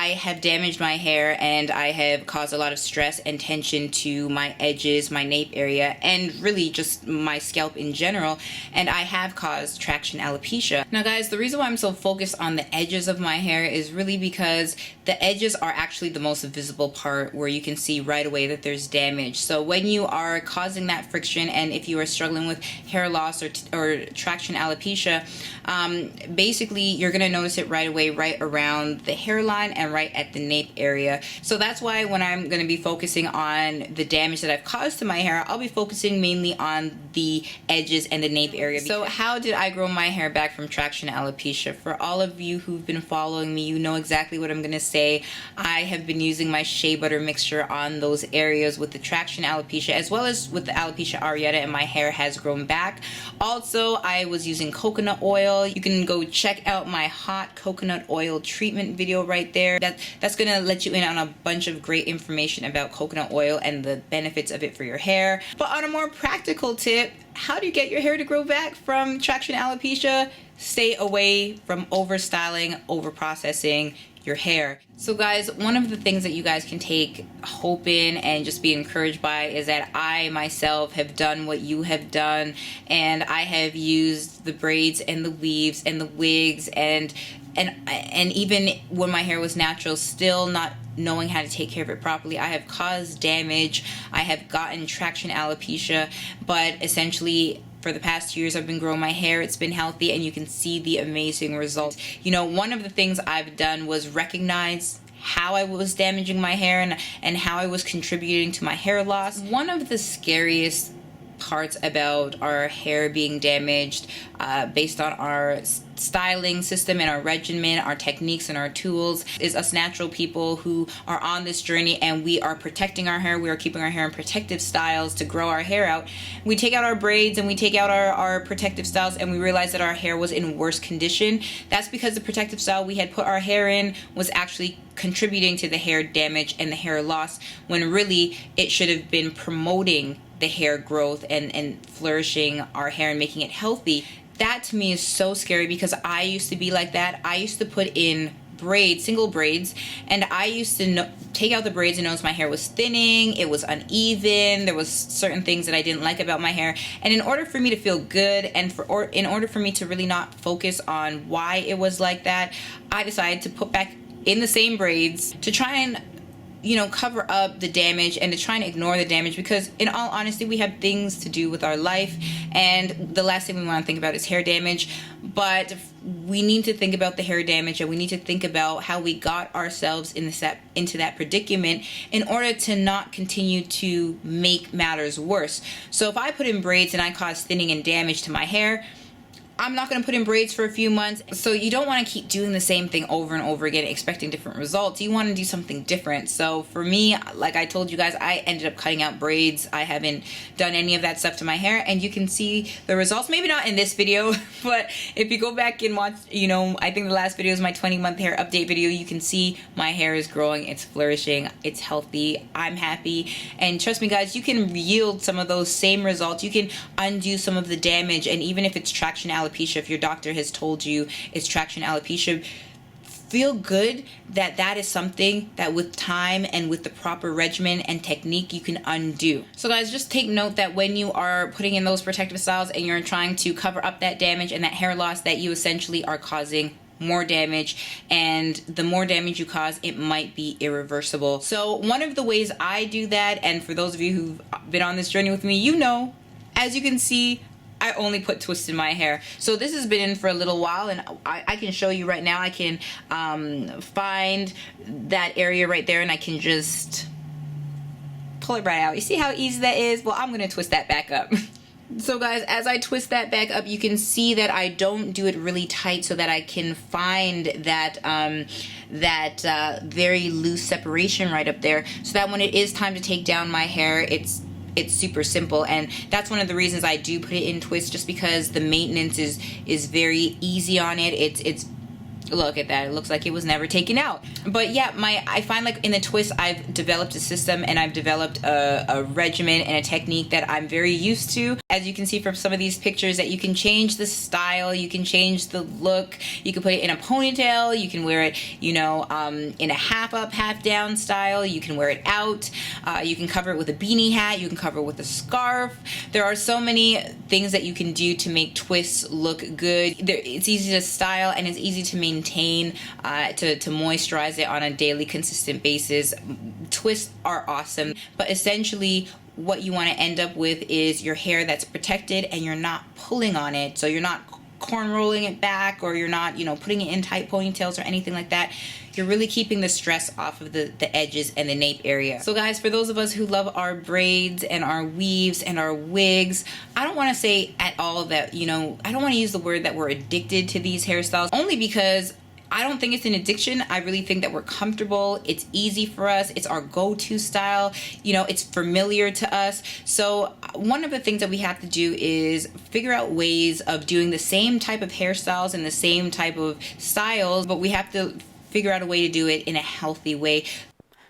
I have damaged my hair and I have caused a lot of stress and tension to my edges, my nape area, and really just my scalp in general, and I have caused traction alopecia. Now guys, the reason why I'm so focused on the edges of my hair is really because the edges are actually the most visible part where you can see right away that there's damage. So when you are causing that friction, and if you are struggling with hair loss or traction alopecia, basically you're gonna notice it right away, right around the hairline and right at the nape area. So that's why when I'm gonna be focusing on the damage that I've caused to my hair, I'll be focusing mainly on the edges and the nape area. So how did I grow my hair back from traction alopecia? For all of you who've been following me, you know exactly what I'm gonna say. I have been using my shea butter mixture on those areas with the traction alopecia as well as with the Alopecia Areata, and my hair has grown back. Also, I was using coconut oil. You can go check out my hot coconut oil treatment video right there. That's gonna let you in on a bunch of great information about coconut oil and the benefits of it for your hair. But on a more practical tip, how do you get your hair to grow back from traction alopecia? Stay away from overstyling, overprocessing your hair. So guys, one of the things that you guys can take hope in and just be encouraged by is that I myself have done what you have done, and I have used the braids and the weaves and the wigs and even when my hair was natural, still not knowing how to take care of it properly. I have caused damage. I have gotten traction alopecia, but essentially for the past 2 years I've been growing my hair. It's been healthy and you can see the amazing results. You know, one of the things I've done was recognize how I was damaging my hair and how I was contributing to my hair loss. One of the scariest parts about our hair being damaged based on our styling system and our regimen, our techniques and our tools, is us natural people who are on this journey and we are protecting our hair. We are keeping our hair in protective styles to grow our hair out. We take out our braids and we take out our protective styles and we realize that our hair was in worse condition. That's because the protective style we had put our hair in was actually contributing to the hair damage and the hair loss, when really it should have been promoting the hair growth and flourishing our hair and making it healthy. That to me is so scary because I used to be like that. I used to put in braids, single braids, and I used to take out the braids and notice my hair was thinning, it was uneven, there was certain things that I didn't like about my hair. And in order for me to feel good and in order for me to really not focus on why it was like that, I decided to put back in the same braids to try and, you know, cover up the damage and to try and ignore the damage, because in all honesty we have things to do with our life and the last thing we want to think about is hair damage. But we need to think about the hair damage and we need to think about how we got ourselves into that predicament in order to not continue to make matters worse. So if I put in braids and I cause thinning and damage to my hair, I'm not going to put in braids for a few months. So you don't want to keep doing the same thing over and over again expecting different results. You want to do something different. So for me, like I told you guys, I ended up cutting out braids. I haven't done any of that stuff to my hair, and you can see the results. Maybe not in this video, but if you go back and watch, you know, I think the last video is my 20-month hair update video. You can see my hair is growing, it's flourishing, it's healthy, I'm happy. And trust me guys, you can yield some of those same results. You can undo some of the damage, and even if it's traction alopecia, if your doctor has told you it's traction alopecia, feel good that that is something that with time and with the proper regimen and technique you can undo. So guys, just take note that when you are putting in those protective styles and you're trying to cover up that damage and that hair loss, that you essentially are causing more damage, and the more damage you cause, it might be irreversible. So one of the ways I do that, and for those of you who've been on this journey with me, you know, as you can see, I only put twists in my hair. So this has been in for a little while, and I can show you right now. I can find that area right there and I can just pull it right out. You see how easy that is? Well, I'm gonna twist that back up. So guys, as I twist that back up, you can see that I don't do it really tight so that I can find that very loose separation right up there, so that when it is time to take down my hair, it's super simple. And that's one of the reasons I do put it in twists, just because the maintenance is very easy on it. It's look at that, it looks like it was never taken out. But yeah, I find like in the twist I've developed a system and I've developed a regimen and a technique that I'm very used to. As you can see from some of these pictures, that you can change the style, you can change the look, you can put it in a ponytail, you can wear it, you know, in a half up, half down style, you can wear it out, you can cover it with a beanie hat, you can cover it with a scarf. There are so many things that you can do to make twists look good. It's easy to style and it's easy to maintain, to moisturize it on a daily consistent basis. Twists are awesome, but essentially what you want to end up with is your hair that's protected and you're not pulling on it. So you're not corn rolling it back, or you're not, you know, putting it in tight ponytails or anything like that. You're really keeping the stress off of the edges and the nape area. So guys, for those of us who love our braids and our weaves and our wigs, I don't want to say at all that, you know, I don't want to use the word that we're addicted to these hairstyles, only because I don't think it's an addiction. I really think that we're comfortable. It's easy for us. It's our go-to style. You know, it's familiar to us. So one of the things that we have to do is figure out ways of doing the same type of hairstyles and the same type of styles, but we have to figure out a way to do it in a healthy way.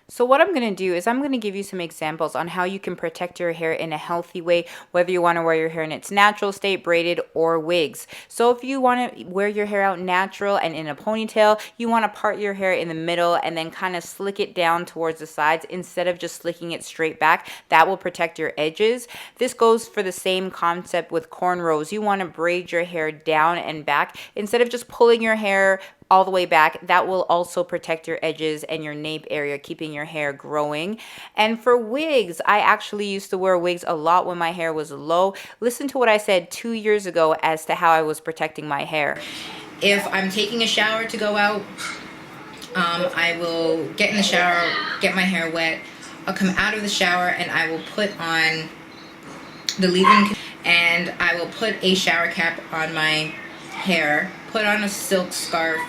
So what I'm going to do is I'm going to give you some examples on how you can protect your hair in a healthy way, whether you want to wear your hair in its natural state, braided, or wigs. So if you want to wear your hair out natural and in a ponytail, you want to part your hair in the middle and then kind of slick it down towards the sides instead of just slicking it straight back. That will protect your edges. This goes for the same concept with cornrows. You want to braid your hair down and back instead of just pulling your hair all the way back. That will also protect your edges and your nape area, keeping your hair growing. And for wigs, I actually used to wear wigs a lot when my hair was low. Listen to what I said 2 years ago as to how I was protecting my hair. If I'm taking a shower to go out, I will get in the shower, get my hair wet. I'll come out of the shower and I will put on the leave-in, and I will put a shower cap on my hair, put on a silk scarf,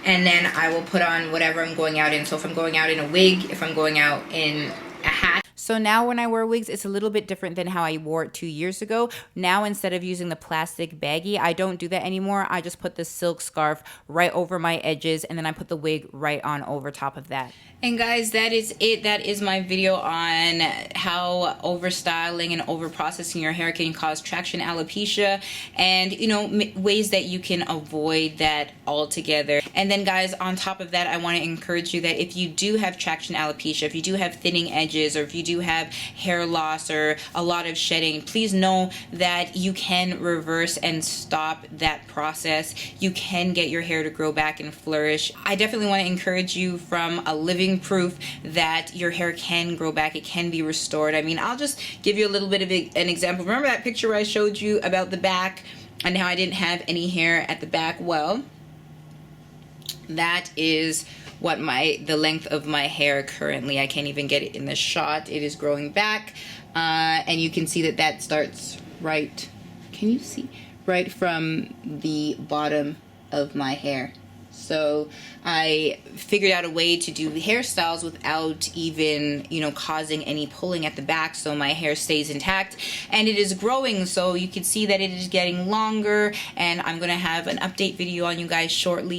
and then I will put on whatever I'm going out in. So if I'm going out in a wig, if I'm going out in a hat. So now when I wear wigs, it's a little bit different than how I wore it 2 years ago. Now instead of using the plastic baggie, I don't do that anymore. I just put the silk scarf right over my edges, and then I put the wig right on over top of that. And guys, that is it. That is my video on how overstyling and overprocessing your hair can cause traction alopecia, and you know, ways that you can avoid that altogether. And then guys, on top of that, I want to encourage you that if you do have traction alopecia, if you do have thinning edges, or if you do have hair loss or a lot of shedding, please know that you can reverse and stop that process. You can get your hair to grow back and flourish. I definitely want to encourage you from a living proof that your hair can grow back, it can be restored. I mean, I'll just give you a little bit of an example. Remember that picture where I showed you about the back and how I didn't have any hair at the back? Well, that is what the length of my hair currently. I can't even get it in the shot. It is growing back, and you can see that starts right, can you see, right from the bottom of my hair. So I figured out a way to do hairstyles without even, you know, causing any pulling at the back, so my hair stays intact, and it is growing. So you can see that it is getting longer, and I'm gonna have an update video on you guys shortly.